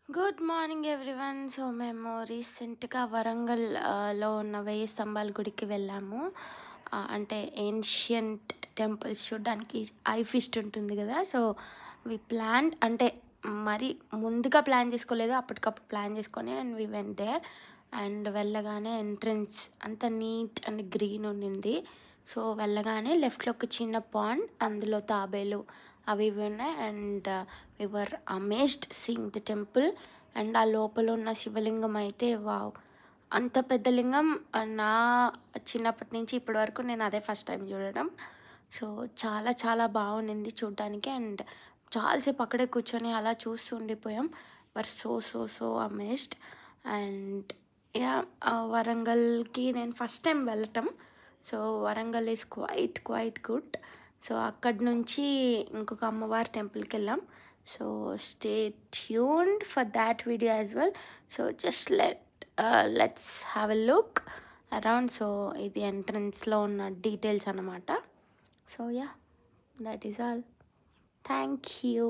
Good morning everyone. So మేము రీసెంట్గా వరంగల్లో ఉన్న వెయ్యి స్తంభాల గుడికి వెళ్ళాము. అంటే ఏన్షియంట్ టెంపుల్స్ చూడడానికి ఐ ఫిస్ట్ ఉంటుంది కదా. సో వి ప్లాన్ అంటే మరి ముందుగా ప్లాన్ చేసుకోలేదు, అప్పటికప్పుడు ప్లాన్ చేసుకొని and we went there. And వెళ్ళగానే ఎంట్రన్స్ అంత నీట్ అండ్ గ్రీన్ ఉండింది. సో వెళ్ళగానే లెఫ్ట్లో ఒక చిన్న పాండ్, అందులో తాబేలు అవి ఇవి ఉన్నాయి. And we were amazed seeing the temple. And ఆ లోపల ఉన్న శివలింగం అయితే వావ్, అంత పెద్ద లింగం నా చిన్నప్పటి నుంచి ఇప్పటి వరకు నేను అదే ఫస్ట్ టైం చూడడం. సో చాలా చాలా బాగుండింది చూడడానికి. అండ్ చాలాసేపు అక్కడే కూర్చొని అలా చూస్తూ ఉండిపోయాం. Were so so so amazed. And yeah, వరంగల్కి నేను ఫస్ట్ టైం వెళ్ళటం. So Warangal is quite good. So అక్కడి నుంచి ఇంకొక అమ్మవారి టెంపుల్కి వెళ్ళాం. So stay tuned for that video as well. So just let's have a look around. So ఇది ఎంట్రన్స్లో ఉన్న డీటెయిల్స్ అన్నమాట. So yeah, that is all. Thank you.